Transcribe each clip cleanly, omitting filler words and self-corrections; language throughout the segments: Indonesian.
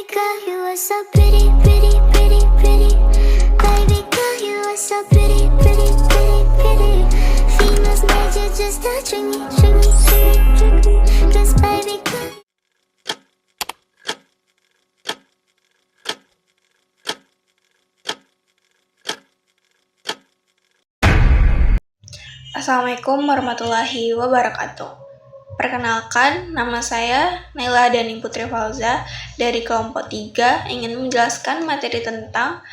Baby girl, you are so pretty, pretty, pretty, pretty. Baby girl, you are so pretty, pretty, pretty, pretty. Females made you just a trick me, trick me, trick me, trick me. 'Cause baby girl. Assalamualaikum warahmatullahi wabarakatuh. Perkenalkan, nama saya Naila Dani Putri Fauza dari kelompok 3 ingin menjelaskan materi tentang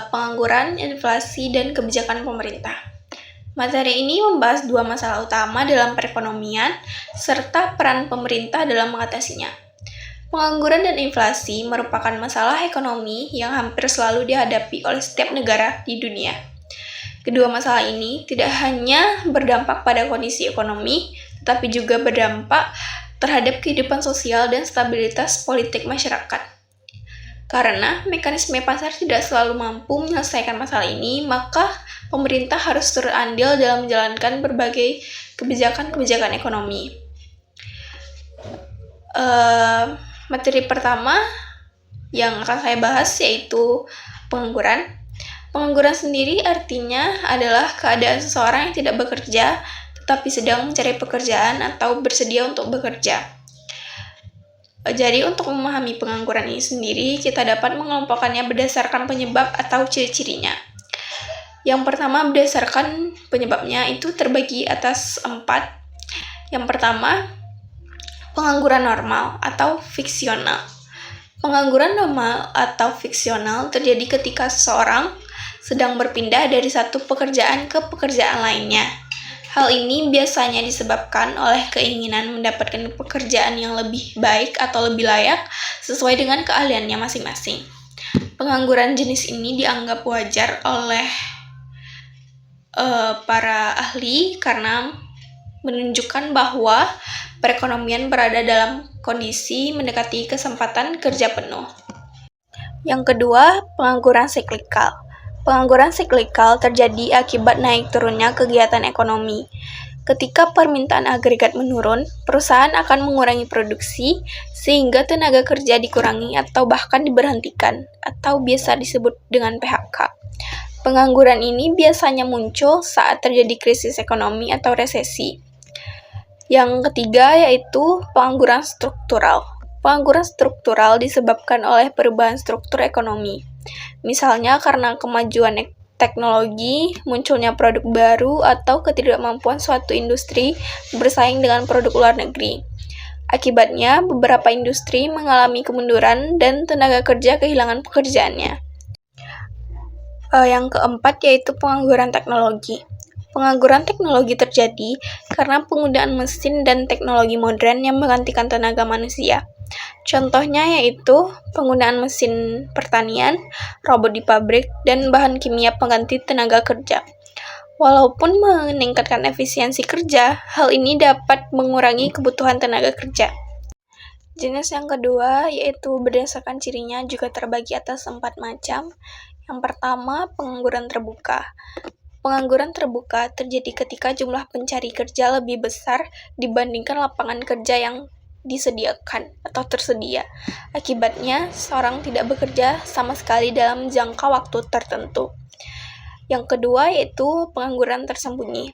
pengangguran, inflasi, dan kebijakan pemerintah. Materi ini membahas dua masalah utama dalam perekonomian serta peran pemerintah dalam mengatasinya. Pengangguran dan inflasi merupakan masalah ekonomi yang hampir selalu dihadapi oleh setiap negara di dunia. Kedua masalah ini tidak hanya berdampak pada kondisi ekonomi, tetapi juga berdampak terhadap kehidupan sosial dan stabilitas politik masyarakat. Karena mekanisme pasar tidak selalu mampu menyelesaikan masalah ini, maka pemerintah harus turut andil dalam menjalankan berbagai kebijakan-kebijakan ekonomi. Materi pertama yang akan saya bahas yaitu pengangguran. Pengangguran sendiri artinya adalah keadaan seseorang yang tidak bekerja, tetapi sedang mencari pekerjaan atau bersedia untuk bekerja. Jadi untuk memahami pengangguran ini sendiri, kita dapat mengelompokkannya berdasarkan penyebab atau ciri-cirinya. Yang pertama berdasarkan penyebabnya itu terbagi atas 4. Yang pertama, pengangguran normal atau fiksional. Pengangguran normal atau fiksional terjadi ketika seseorang sedang berpindah dari satu pekerjaan ke pekerjaan lainnya. Hal ini biasanya disebabkan oleh keinginan mendapatkan pekerjaan yang lebih baik atau lebih layak sesuai dengan keahliannya masing-masing. Pengangguran jenis ini dianggap wajar oleh para ahli karena menunjukkan bahwa perekonomian berada dalam kondisi mendekati kesempatan kerja penuh. Yang kedua, pengangguran siklikal. Pengangguran siklikal terjadi akibat naik turunnya kegiatan ekonomi. Ketika permintaan agregat menurun, perusahaan akan mengurangi produksi sehingga tenaga kerja dikurangi atau bahkan diberhentikan, atau biasa disebut dengan PHK. Pengangguran ini biasanya muncul saat terjadi krisis ekonomi atau resesi. Yang ketiga yaitu pengangguran struktural. Pengangguran struktural disebabkan oleh perubahan struktur ekonomi. Misalnya karena kemajuan teknologi, munculnya produk baru, atau ketidakmampuan suatu industri bersaing dengan produk luar negeri. Akibatnya, beberapa industri mengalami kemunduran dan tenaga kerja kehilangan pekerjaannya. Yang keempat yaitu pengangguran teknologi. Pengangguran teknologi terjadi karena penggunaan mesin dan teknologi modern yang menggantikan tenaga manusia. Contohnya yaitu penggunaan mesin pertanian, robot di pabrik, dan bahan kimia pengganti tenaga kerja. Walaupun meningkatkan efisiensi kerja, hal ini dapat mengurangi kebutuhan tenaga kerja. Jenis yang kedua yaitu berdasarkan cirinya juga terbagi atas 4 macam. Yang pertama, pengangguran terbuka. Pengangguran terbuka terjadi ketika jumlah pencari kerja lebih besar dibandingkan lapangan kerja yang disediakan atau tersedia. Akibatnya, seorang tidak bekerja sama sekali dalam jangka waktu tertentu. Yang kedua yaitu pengangguran tersembunyi.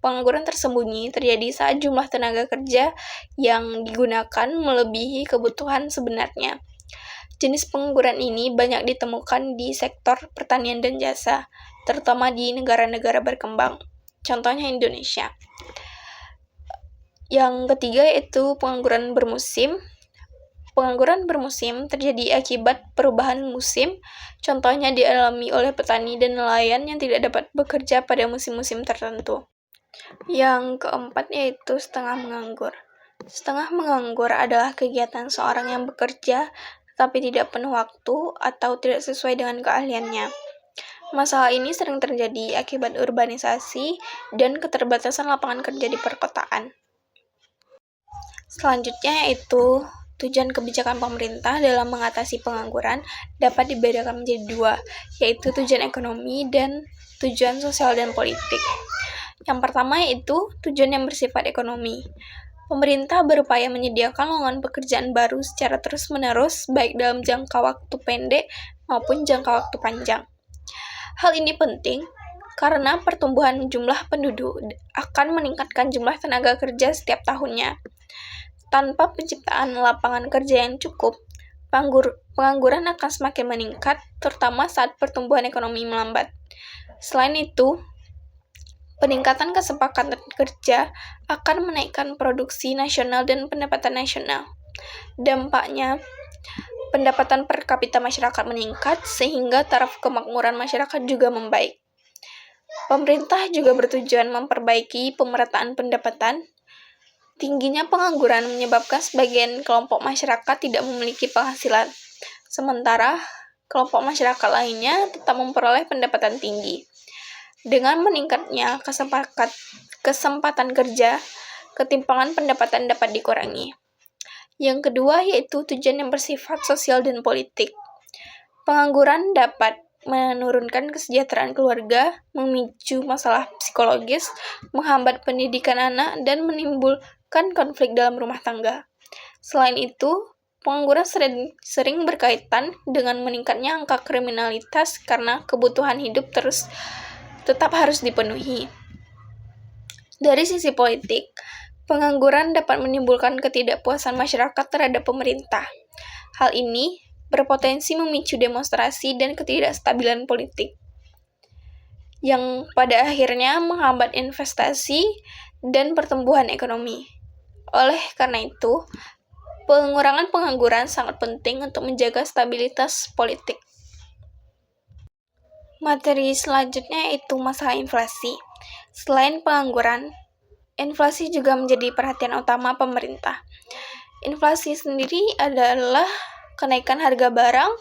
Pengangguran tersembunyi terjadi saat jumlah tenaga kerja yang digunakan melebihi kebutuhan sebenarnya. Jenis pengangguran ini banyak ditemukan di sektor pertanian dan jasa, terutama di negara-negara berkembang. Contohnya Indonesia. Yang ketiga yaitu pengangguran bermusim. Pengangguran bermusim terjadi akibat perubahan musim, contohnya dialami oleh petani dan nelayan yang tidak dapat bekerja pada musim-musim tertentu. Yang keempat yaitu setengah menganggur. Setengah menganggur adalah kegiatan seorang yang bekerja tetapi tidak penuh waktu atau tidak sesuai dengan keahliannya. Masalah ini sering terjadi akibat urbanisasi dan keterbatasan lapangan kerja di perkotaan. Selanjutnya yaitu tujuan kebijakan pemerintah dalam mengatasi pengangguran dapat dibedakan menjadi 2, yaitu tujuan ekonomi dan tujuan sosial dan politik. Yang pertama yaitu tujuan yang bersifat ekonomi. Pemerintah berupaya menyediakan lowongan pekerjaan baru secara terus-menerus, baik dalam jangka waktu pendek maupun jangka waktu panjang. Hal ini penting karena pertumbuhan jumlah penduduk akan meningkatkan jumlah tenaga kerja setiap tahunnya. Tanpa penciptaan lapangan kerja yang cukup, pengangguran akan semakin meningkat, terutama saat pertumbuhan ekonomi melambat. Selain itu, peningkatan kesepakatan kerja akan menaikkan produksi nasional dan pendapatan nasional. Dampaknya, pendapatan per kapita masyarakat meningkat sehingga taraf kemakmuran masyarakat juga membaik. Pemerintah juga bertujuan memperbaiki pemerataan pendapatan. Tingginya pengangguran menyebabkan sebagian kelompok masyarakat tidak memiliki penghasilan, sementara kelompok masyarakat lainnya tetap memperoleh pendapatan tinggi. Dengan meningkatnya kesempatan kerja, ketimpangan pendapatan dapat dikurangi. Yang kedua yaitu tujuan yang bersifat sosial dan politik. Pengangguran dapat menurunkan kesejahteraan keluarga, memicu masalah psikologis, menghambat pendidikan anak, dan menimbulkan konflik dalam rumah tangga. Selain itu, pengangguran sering berkaitan dengan meningkatnya angka kriminalitas karena kebutuhan hidup tetap harus dipenuhi. Dari sisi politik, pengangguran dapat menimbulkan ketidakpuasan masyarakat terhadap pemerintah. Hal ini berpotensi memicu demonstrasi dan ketidakstabilan politik, yang pada akhirnya menghambat investasi dan pertumbuhan ekonomi. Oleh karena itu, pengurangan pengangguran sangat penting untuk menjaga stabilitas politik. Materi selanjutnya yaitu masalah inflasi. Selain pengangguran, inflasi juga menjadi perhatian utama pemerintah. Inflasi sendiri adalah kenaikan harga barang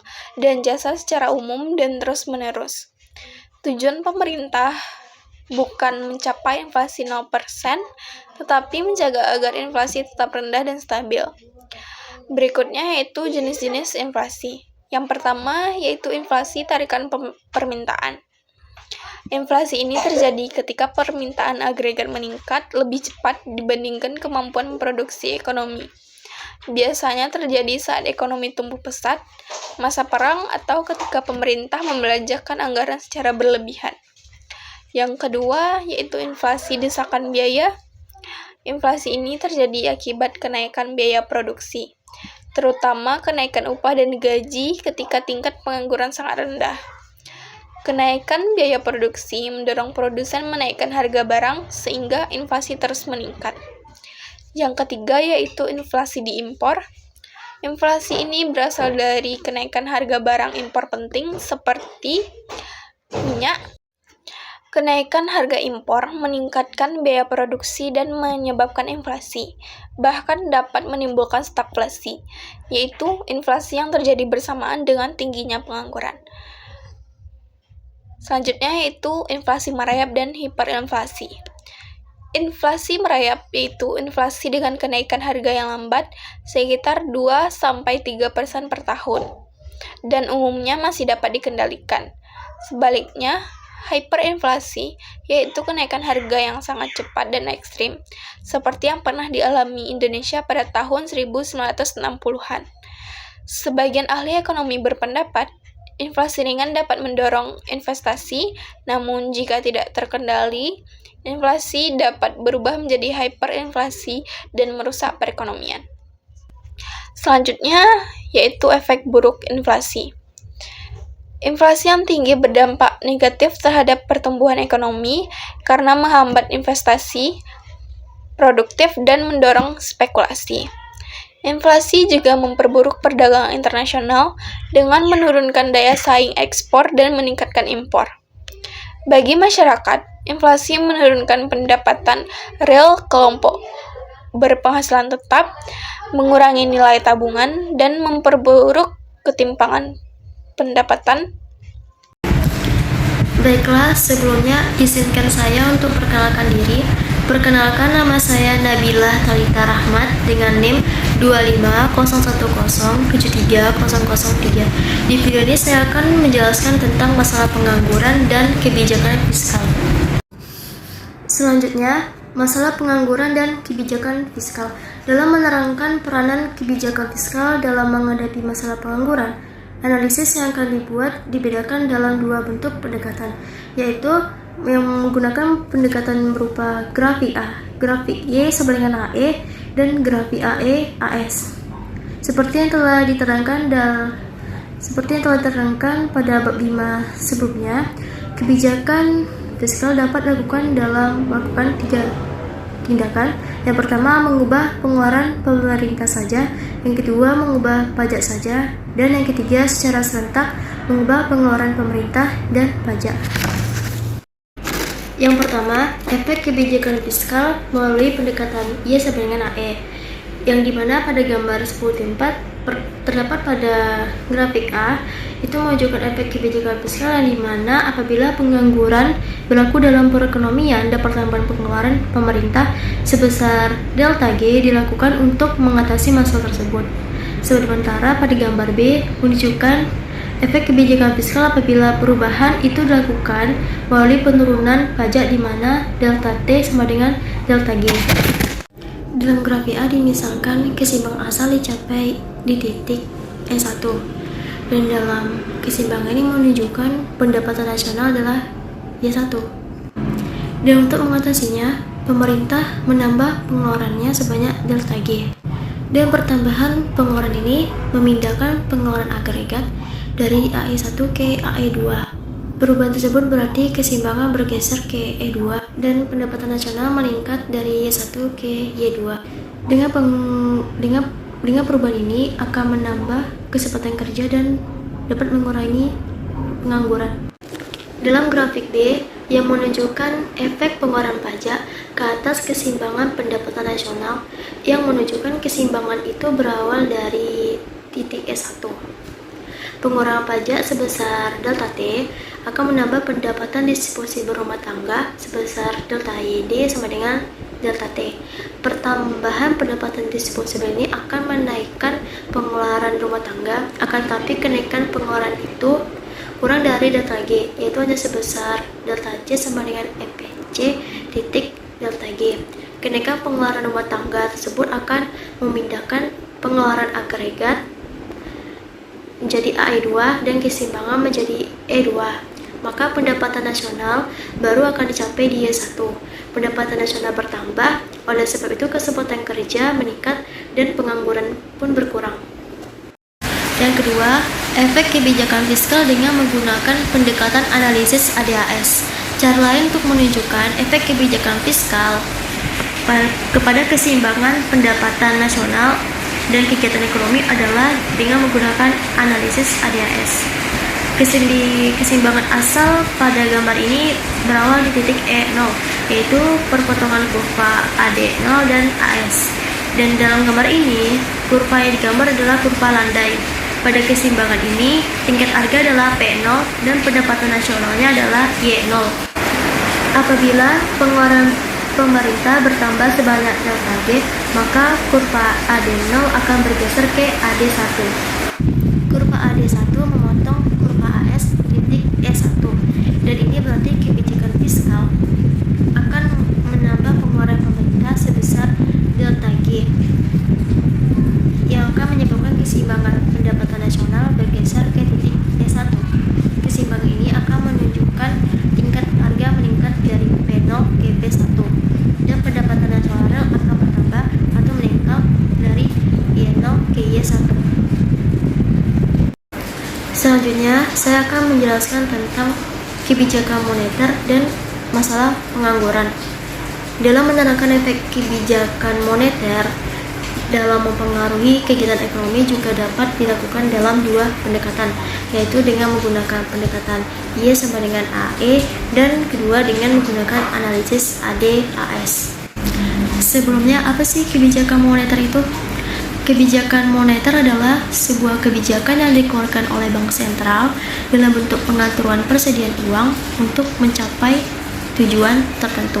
dan jasa secara umum dan terus-menerus. Tujuan pemerintah bukan mencapai inflasi 0%, tetapi menjaga agar inflasi tetap rendah dan stabil. Berikutnya yaitu jenis-jenis inflasi. Yang pertama yaitu inflasi tarikan permintaan. Inflasi ini terjadi ketika permintaan agregat meningkat lebih cepat dibandingkan kemampuan memproduksi ekonomi. Biasanya terjadi saat ekonomi tumbuh pesat, masa perang, atau ketika pemerintah membelanjakan anggaran secara berlebihan. Yang kedua yaitu inflasi desakan biaya. Inflasi ini terjadi akibat kenaikan biaya produksi, terutama kenaikan upah dan gaji ketika tingkat pengangguran sangat rendah. Kenaikan biaya produksi mendorong produsen menaikkan harga barang sehingga inflasi terus meningkat. Yang ketiga yaitu inflasi diimpor. Inflasi ini berasal dari kenaikan harga barang impor penting seperti minyak. Kenaikan harga impor meningkatkan biaya produksi dan menyebabkan inflasi, bahkan dapat menimbulkan stagflasi, yaitu inflasi yang terjadi bersamaan dengan tingginya pengangguran. Selanjutnya yaitu inflasi merayap dan hiperinflasi. Inflasi merayap yaitu inflasi dengan kenaikan harga yang lambat sekitar 2-3% per tahun, dan umumnya masih dapat dikendalikan. Sebaliknya, hyperinflasi yaitu kenaikan harga yang sangat cepat dan ekstrim, seperti yang pernah dialami Indonesia pada tahun 1960-an. Sebagian ahli ekonomi berpendapat, inflasi ringan dapat mendorong investasi, namun jika tidak terkendali, inflasi dapat berubah menjadi hyperinflasi dan merusak perekonomian. Selanjutnya, yaitu efek buruk inflasi. Inflasi yang tinggi berdampak negatif terhadap pertumbuhan ekonomi karena menghambat investasi produktif dan mendorong spekulasi. Inflasi juga memperburuk perdagangan internasional dengan menurunkan daya saing ekspor dan meningkatkan impor. Bagi masyarakat, inflasi menurunkan pendapatan real kelompok berpenghasilan tetap, mengurangi nilai tabungan, dan memperburuk ketimpangan pendapatan. Baiklah, sebelumnya izinkan saya untuk perkenalkan diri. Perkenalkan, nama saya Nabila Thalita Rahmat dengan NIM 25010730003. Di video ini saya akan menjelaskan tentang masalah pengangguran dan kebijakan fiskal. Selanjutnya, Masalah pengangguran dan kebijakan fiskal. Dalam menerangkan peranan kebijakan fiskal dalam menghadapi masalah pengangguran, analisis yang akan dibuat dibedakan dalam dua bentuk pendekatan, yaitu yang menggunakan pendekatan berupa grafik A, grafik Y sama dengan AE, dan grafik AE, AS. Seperti yang telah diterangkan pada bab 5 sebelumnya, kebijakan fiskal dapat dilakukan dalam melakukan 3 tindakan. Yang pertama, mengubah pengeluaran pemerintah saja, yang kedua, mengubah pajak saja, dan yang ketiga, secara serentak mengubah pengeluaran pemerintah dan pajak. Yang pertama, efek kebijakan fiskal melalui pendekatan Y sama dengan AE, yang dimana pada gambar 10.4 terdapat pada grafik A itu menunjukkan efek kebijakan fiskal yang dimana apabila pengangguran berlaku dalam perekonomian dan pertambahan pengeluaran pemerintah sebesar delta G dilakukan untuk mengatasi masalah tersebut. Sementara pada gambar B menunjukkan efek kebijakan fiskal apabila perubahan itu dilakukan melalui penurunan pajak di mana delta T sama dengan delta G. Dalam grafik A dimisalkan keseimbangan asal dicapai di titik E1, dan dalam keseimbangan ini menunjukkan pendapatan nasional adalah Y1. Dan untuk mengatasinya, pemerintah menambah pengeluarannya sebanyak delta G. Dan pertambahan pengeluaran ini memindahkan pengeluaran agregat dari AE1 ke AE2. Perubahan tersebut berarti keseimbangan bergeser ke E2 dan pendapatan nasional meningkat dari Y1 ke Y2. Dengan perubahan ini akan menambah kesempatan kerja dan dapat mengurangi pengangguran. Dalam grafik B yang menunjukkan efek pengeluaran pajak ke atas keseimbangan pendapatan nasional, yang menunjukkan keseimbangan itu berawal dari titik E1. Pengurangan pajak sebesar delta T akan menambah pendapatan disposibel rumah tangga sebesar delta YD sama dengan delta T. Pertambahan pendapatan disposibel ini akan menaikkan pengeluaran rumah tangga, akan tapi kenaikan pengeluaran itu kurang dari delta G, yaitu hanya sebesar delta J sama dengan EPC titik delta G. Kenaikan pengeluaran rumah tangga tersebut akan memindahkan pengeluaran agregat menjadi AE2 dan keseimbangan menjadi E2. Maka pendapatan nasional baru akan dicapai di Y1. Pendapatan nasional bertambah, oleh sebab itu kesempatan kerja meningkat dan pengangguran pun berkurang. Yang kedua, efek kebijakan fiskal dengan menggunakan pendekatan analisis ADAS. Cara lain untuk menunjukkan efek kebijakan fiskal kepada keseimbangan pendapatan nasional dan kegiatan ekonomi adalah dengan menggunakan analisis ADAS. Keseimbangan asal pada gambar ini berawal di titik E0, yaitu perpotongan kurva AD0 dan AS. Dan dalam gambar ini, kurva yang digambar adalah kurva landai. Pada keseimbangan ini, tingkat harga adalah P0 dan pendapatan nasionalnya adalah Y0. Apabila pengeluaran pemerintah bertambah sebanyak delta G, maka kurva AD0 akan bergeser ke AD1. Kurva AD1 memotong kurva AS titik E1, dan ini berarti kebijakan fiskal akan menambah pengeluaran pemerintah sebesar delta G, yang akan menyebabkan keseimbangan pendapatan nasional bergeser ke titik E1. Keseimbangan ini akan menunjukkan tingkat harga meningkat dari P0 ke P1, dan pendapatan nasional akan bertambah atau meningkat dari Y0 ke Y1. Selanjutnya, saya akan menjelaskan tentang kebijakan moneter dan masalah pengangguran. Dalam menerangkan efek kebijakan moneter dalam mempengaruhi kegiatan ekonomi juga dapat dilakukan dalam dua pendekatan, yaitu dengan menggunakan pendekatan Y sama dengan AE dan kedua dengan menggunakan analisis ADAS. Sebelumnya, apa sih kebijakan moneter itu? Kebijakan moneter adalah sebuah kebijakan yang dikeluarkan oleh bank sentral dalam bentuk pengaturan persediaan uang untuk mencapai tujuan tertentu.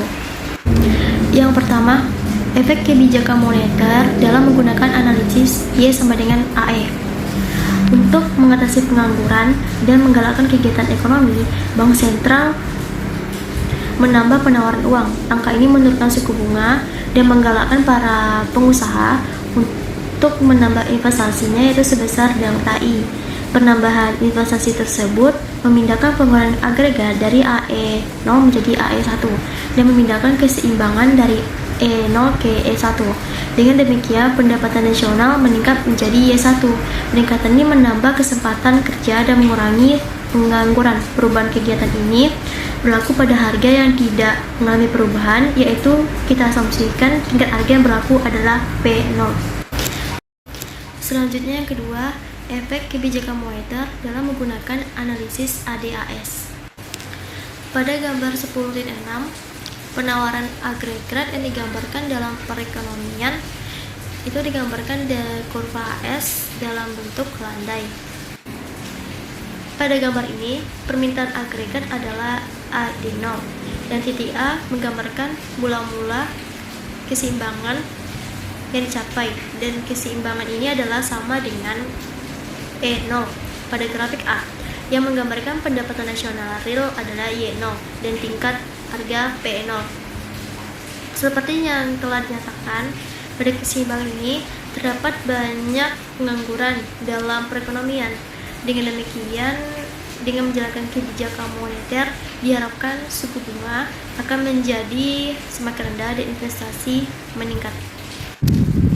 Yang pertama, efek kebijakan moneter dalam menggunakan analisis Y sama dengan AE. Untuk mengatasi pengangguran dan menggalakkan kegiatan ekonomi, bank sentral menambah penawaran uang. Langkah ini menurunkan suku bunga dan menggalakkan para pengusaha untuk menambah investasinya, yaitu sebesar delta I. Penambahan investasi tersebut memindahkan pengeluaran agregat dari AE0 menjadi AE1 dan memindahkan keseimbangan dari E0 ke E1. Dengan demikian, pendapatan nasional meningkat menjadi Y1. Peningkatan ini menambah kesempatan kerja dan mengurangi pengangguran. Perubahan kegiatan ini berlaku pada harga yang tidak mengalami perubahan, yaitu kita asumsikan tingkat harga yang berlaku adalah P0. Selanjutnya yang kedua, efek kebijakan moneter dalam menggunakan analisis ADAS. Pada gambar 10.6, penawaran agregat yang digambarkan dalam perekonomian itu digambarkan dari kurva AS dalam bentuk landai. Pada gambar ini, permintaan agregat adalah AD0 dan titik A menggambarkan mula-mula keseimbangan yang dicapai, dan keseimbangan ini adalah sama dengan E0 pada grafik A, yang menggambarkan pendapatan nasional real adalah Y0 dan tingkat harga P0. Seperti yang telah dinyatakan, pada keseimbangan ini terdapat banyak pengangguran dalam perekonomian. Dengan demikian, dengan menjalankan kebijakan moneter, diharapkan suku bunga akan menjadi semakin rendah dan investasi meningkat.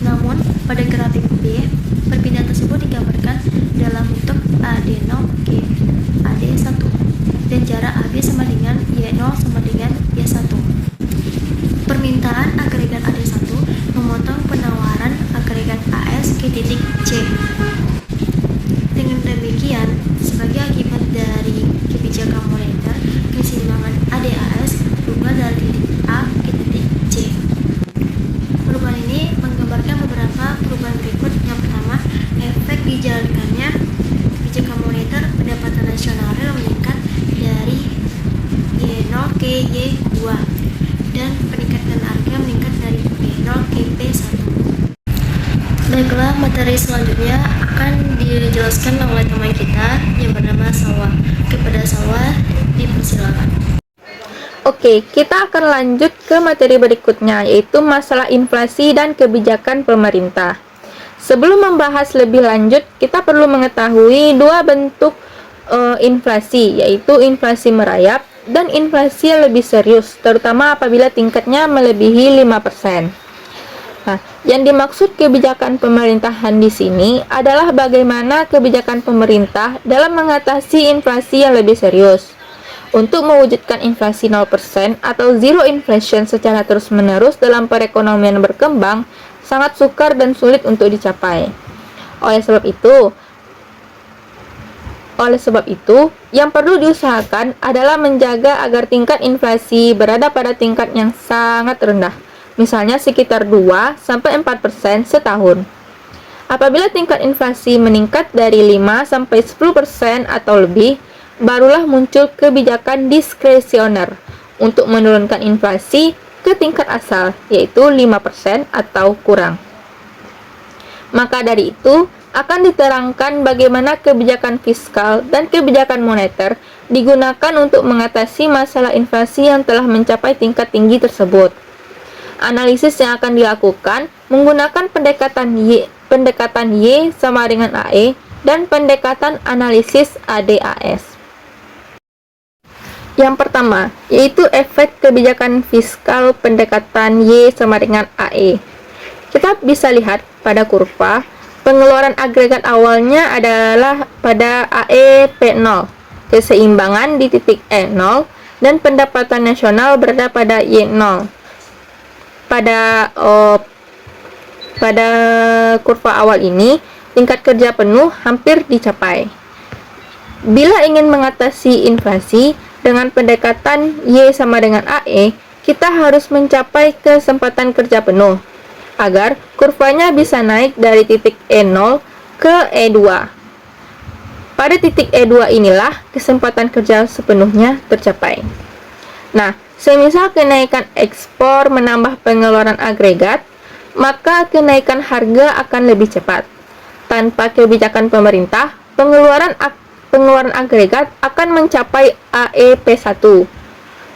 Namun, pada grafik B, perpindahan tersebut digambarkan dalam bentuk AD0 ke AD1 dan jarak AB sama dengan Y0 sama dengan Y1. Permintaan agregat AD1 memotong penawaran agregat AS ke titik C. Dengan demikian, sebagai akibat dari kebijakan moneter, keseimbangan ADAS berubah dari titik A ke titik C. Perubahan ini menggambarkan beberapa perubahan berikut. Yang pertama, efek dijalankannya kebijakan moneter, pendapatan nasional real meningkat dari Y0 ke Y2 dan peningkatan harga meningkat dari P0 ke P1. Baiklah, materi selanjutnya akan dijelaskan oleh teman kita yang bernama Salwa. Kepada Salwa, dipersilakan. Oke, kita akan lanjut ke materi berikutnya, yaitu masalah inflasi dan kebijakan pemerintah. Sebelum membahas lebih lanjut, kita perlu mengetahui dua bentuk inflasi, yaitu inflasi merayap dan inflasi yang lebih serius, terutama apabila tingkatnya melebihi 5%. Nah, yang dimaksud kebijakan pemerintahan di sini adalah bagaimana kebijakan pemerintah dalam mengatasi inflasi yang lebih serius. Untuk mewujudkan inflasi 0% atau zero inflation secara terus-menerus dalam perekonomian berkembang sangat sukar dan sulit untuk dicapai. Oleh sebab itu, yang perlu diusahakan adalah menjaga agar tingkat inflasi berada pada tingkat yang sangat rendah, misalnya sekitar 2-4% setahun. Apabila tingkat inflasi meningkat dari 5-10% atau lebih, barulah muncul kebijakan diskresioner untuk menurunkan inflasi ke tingkat asal, yaitu 5% atau kurang. Maka dari itu, akan diterangkan bagaimana kebijakan fiskal dan kebijakan moneter digunakan untuk mengatasi masalah inflasi yang telah mencapai tingkat tinggi tersebut. Analisis yang akan dilakukan menggunakan pendekatan Y sama dengan AE dan pendekatan analisis ADAS. Yang pertama, yaitu efek kebijakan fiskal pendekatan Y sama dengan AE. Kita bisa lihat pada kurva, pengeluaran agregat awalnya adalah pada AE P0, keseimbangan di titik E0, dan pendapatan nasional berada pada Y0. Pada kurva awal ini, tingkat kerja penuh hampir dicapai. Bila ingin mengatasi inflasi dengan pendekatan Y sama dengan AE, kita harus mencapai kesempatan kerja penuh agar kurvanya bisa naik dari titik E0 ke E2. Pada titik E2 inilah kesempatan kerja sepenuhnya tercapai. Nah, semisal kenaikan ekspor menambah pengeluaran agregat, maka kenaikan harga akan lebih cepat. Tanpa kebijakan pemerintah, pengeluaran agregat akan mencapai AEP1.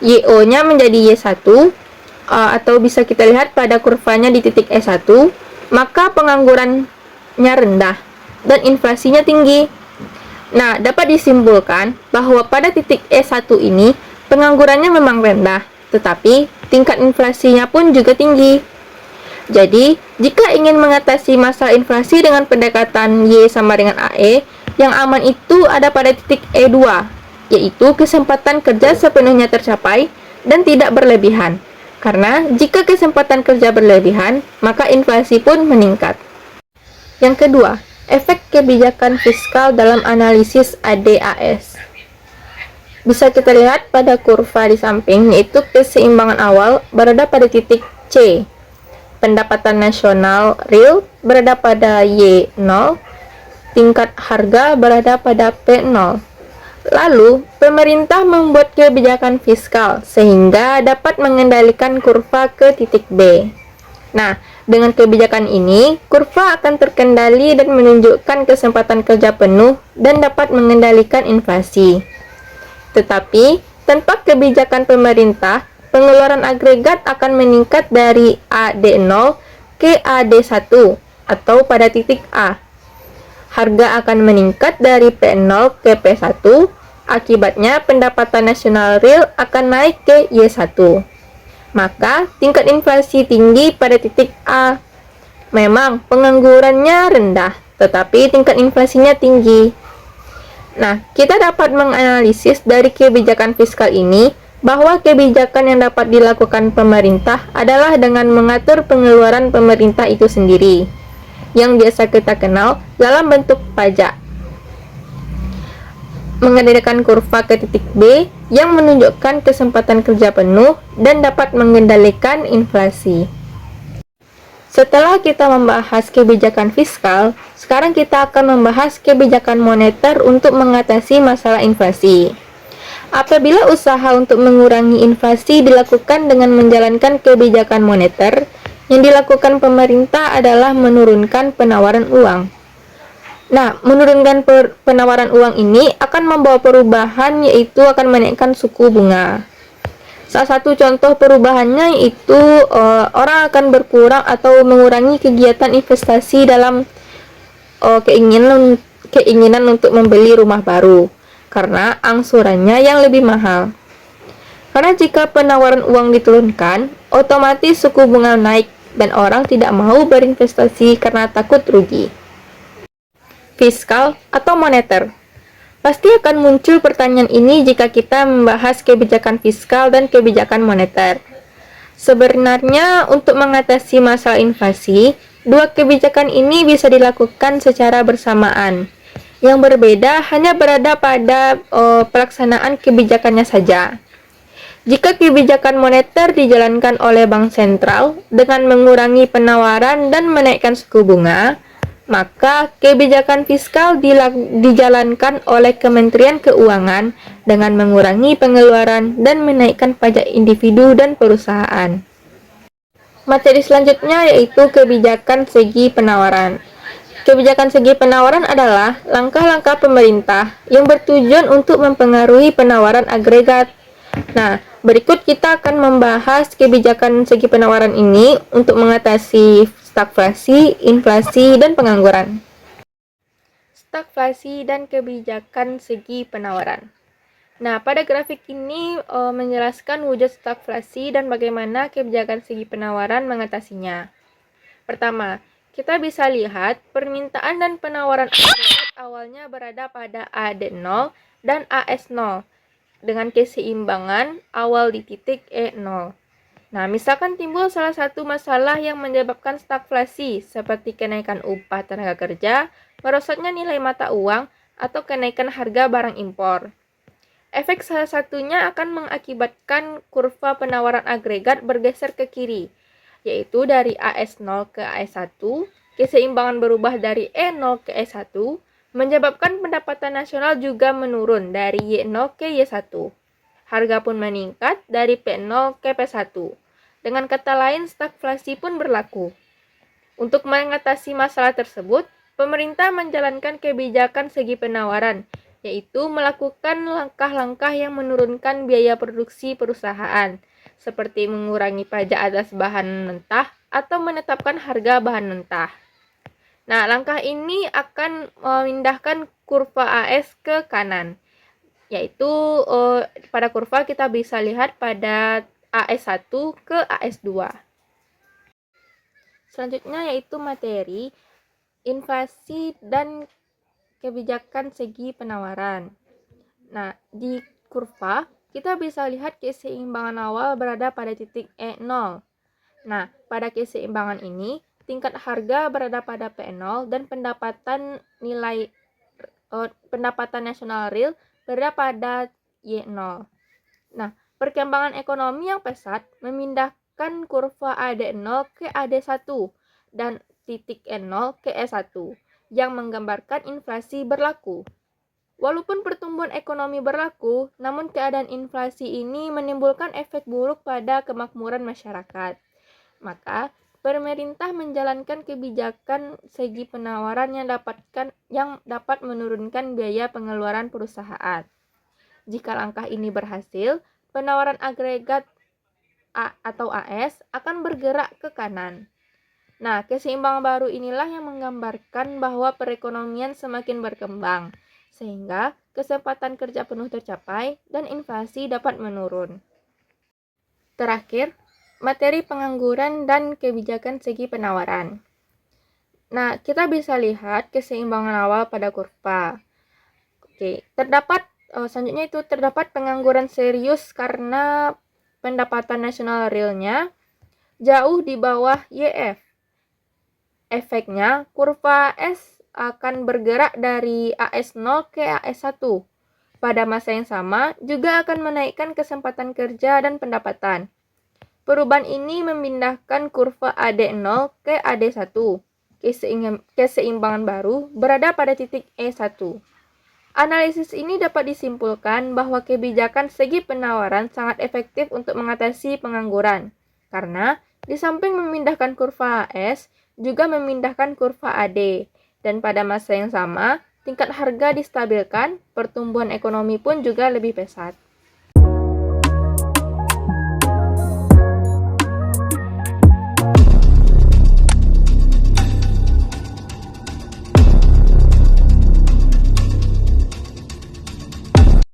YO-nya menjadi Y1, atau bisa kita lihat pada kurvanya di titik E1, maka penganggurannya rendah dan inflasinya tinggi. Nah, dapat disimpulkan bahwa pada titik E1 ini penganggurannya memang rendah, tetapi tingkat inflasinya pun juga tinggi. Jadi, jika ingin mengatasi masalah inflasi dengan pendekatan Y sama dengan AE, yang aman itu ada pada titik E2, yaitu kesempatan kerja sepenuhnya tercapai dan tidak berlebihan. Karena jika kesempatan kerja berlebihan, maka inflasi pun meningkat. Yang kedua, efek kebijakan fiskal dalam analisis ADAS. Bisa kita lihat pada kurva di samping, yaitu keseimbangan awal berada pada titik C. Pendapatan nasional real berada pada Y0, tingkat harga berada pada P0. Lalu, pemerintah membuat kebijakan fiskal sehingga dapat mengendalikan kurva ke titik B. Nah, dengan kebijakan ini, kurva akan terkendali dan menunjukkan kesempatan kerja penuh dan dapat mengendalikan inflasi. Tetapi, tanpa kebijakan pemerintah, pengeluaran agregat akan meningkat dari AD0 ke AD1 atau pada titik A. Harga akan meningkat dari P0 ke P1, akibatnya pendapatan nasional real akan naik ke Y1. Maka, tingkat inflasi tinggi pada titik A. Memang penganggurannya rendah, tetapi tingkat inflasinya tinggi. Nah, kita dapat menganalisis dari kebijakan fiskal ini bahwa kebijakan yang dapat dilakukan pemerintah adalah dengan mengatur pengeluaran pemerintah itu sendiri, yang biasa kita kenal dalam bentuk pajak. Mengendalikan kurva ke titik B yang menunjukkan kesempatan kerja penuh dan dapat mengendalikan inflasi. Setelah kita membahas kebijakan fiskal, sekarang kita akan membahas kebijakan moneter untuk mengatasi masalah inflasi. Apabila usaha untuk mengurangi inflasi dilakukan dengan menjalankan kebijakan moneter, yang dilakukan pemerintah adalah menurunkan penawaran uang. Nah, menurunkan penawaran uang ini akan membawa perubahan, yaitu akan menaikkan suku bunga. Salah satu contoh perubahannya yaitu orang akan berkurang atau mengurangi kegiatan investasi dalam keinginan untuk membeli rumah baru karena angsurannya yang lebih mahal. Karena jika penawaran uang diturunkan, otomatis suku bunga naik dan orang tidak mau berinvestasi karena takut rugi. Fiskal atau moneter. Pasti akan muncul pertanyaan ini jika kita membahas kebijakan fiskal dan kebijakan moneter. Sebenarnya, untuk mengatasi masalah inflasi, dua kebijakan ini bisa dilakukan secara bersamaan. Yang berbeda hanya berada pada pelaksanaan kebijakannya saja. Jika kebijakan moneter dijalankan oleh bank sentral dengan mengurangi penawaran dan menaikkan suku bunga, maka kebijakan fiskal dijalankan oleh Kementerian Keuangan dengan mengurangi pengeluaran dan menaikkan pajak individu dan perusahaan. Materi selanjutnya yaitu kebijakan segi penawaran. Kebijakan segi penawaran adalah langkah-langkah pemerintah yang bertujuan untuk mempengaruhi penawaran agregat. Nah, berikut kita akan membahas kebijakan segi penawaran ini untuk mengatasi stagflasi, inflasi, dan pengangguran. Stagflasi dan kebijakan segi penawaran. Nah, pada grafik ini menjelaskan wujud stagflasi dan bagaimana kebijakan segi penawaran mengatasinya. Pertama, kita bisa lihat permintaan dan penawaran agregat awalnya berada pada AD0 dan AS0 dengan keseimbangan awal di titik E0. Nah, misalkan timbul salah satu masalah yang menyebabkan stagflasi, seperti kenaikan upah tenaga kerja, merosotnya nilai mata uang, atau kenaikan harga barang impor. Efek salah satunya akan mengakibatkan kurva penawaran agregat bergeser ke kiri, yaitu dari AS0 ke AS1, keseimbangan berubah dari E0 ke E1, menyebabkan pendapatan nasional juga menurun dari Y0 ke Y1. Harga pun meningkat dari P0 ke P1. Dengan kata lain, stagflasi pun berlaku. Untuk mengatasi masalah tersebut, pemerintah menjalankan kebijakan segi penawaran yaitu melakukan langkah-langkah yang menurunkan biaya produksi perusahaan, seperti mengurangi pajak atas bahan mentah atau menetapkan harga bahan mentah. Nah, langkah ini akan memindahkan kurva AS ke kanan, yaitu pada kurva kita bisa lihat pada AS1 ke AS2. Selanjutnya yaitu materi, inflasi, dan kebijakan segi penawaran. Nah, di kurva kita bisa lihat keseimbangan awal berada pada titik E0. Nah, pada keseimbangan ini tingkat harga berada pada P0 dan pendapatan nasional real berada pada Y0. Nah, perkembangan ekonomi yang pesat memindahkan kurva AD0 ke AD1 dan titik E0 ke E1 yang menggambarkan inflasi berlaku. Walaupun pertumbuhan ekonomi berlaku, namun keadaan inflasi ini menimbulkan efek buruk pada kemakmuran masyarakat. Maka, pemerintah menjalankan kebijakan segi penawaran yang dapat menurunkan biaya pengeluaran perusahaan. Jika langkah ini berhasil, penawaran agregat atau AS akan bergerak ke kanan. Nah, keseimbangan baru inilah yang menggambarkan bahwa perekonomian semakin berkembang, sehingga kesempatan kerja penuh tercapai dan inflasi dapat menurun. Terakhir, materi pengangguran dan kebijakan segi penawaran. Nah, kita bisa lihat keseimbangan awal pada kurva. Selanjutnya itu terdapat pengangguran serius karena pendapatan nasional realnya jauh di bawah YF. Efeknya, kurva S akan bergerak dari AS0 ke AS1. Pada masa yang sama, juga akan menaikkan kesempatan kerja dan pendapatan. Perubahan ini memindahkan kurva AD0 ke AD1. Keseimbangan baru berada pada titik E1. Analisis ini dapat disimpulkan bahwa kebijakan segi penawaran sangat efektif untuk mengatasi pengangguran, karena di samping memindahkan kurva AS, juga memindahkan kurva AD, dan pada masa yang sama, tingkat harga distabilkan, pertumbuhan ekonomi pun juga lebih pesat.